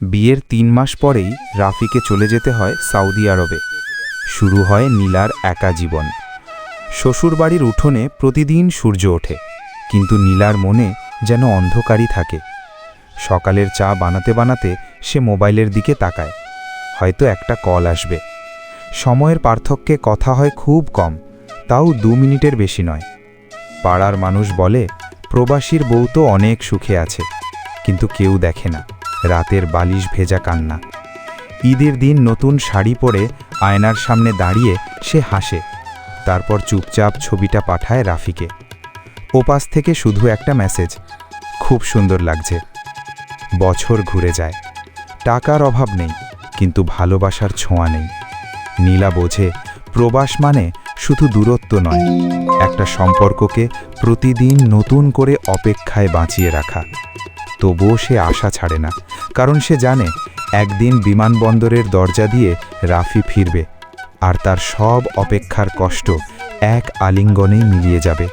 বিয়ের ৩ মাস পরেই রাফিকে চলে যেতে হয় সৌদি আরবে। শুরু হয় নীলার একা জীবন। শ্বশুরবাড়ির উঠোনে প্রতিদিন সূর্য ওঠে, কিন্তু নীলার মনে যেন অন্ধকারই থাকে। সকালের চা বানাতে বানাতে সে মোবাইলের দিকে তাকায়, হয়তো একটা কল আসবে। সময়ের পার্থক্যে কথা হয় খুব কম, তাও ২ মিনিটের বেশি নয়। পাড়ার মানুষ বলে প্রবাসীর বউ তো অনেক সুখে আছে, কিন্তু কেউ দেখে না রাতের বালিশ ভেজা কান্না। ঈদের দিন নতুন শাড়ি পরে আয়নার সামনে দাঁড়িয়ে সে হাসে, তারপর চুপচাপ ছবিটা পাঠায় রাফিকে। ওপাশ থেকে শুধু একটা মেসেজ, খুব সুন্দর লাগছে। বছর ঘুরে যায়, টাকার অভাব নেই, কিন্তু ভালোবাসার ছোঁয়া নেই। নীলা বোঝে প্রবাস মানে শুধু দূরত্ব নয়, একটা সম্পর্ককে প্রতিদিন নতুন করে অপেক্ষায় বাঁচিয়ে রাখা। তবুও সে আশা ছাড়ে না, কারণ সে জানে একদিন বিমানবন্দরের দরজা দিয়ে রাফি ফিরবে, আর তার সব অপেক্ষার কষ্ট এক আলিঙ্গনেই মিলিয়ে যাবে।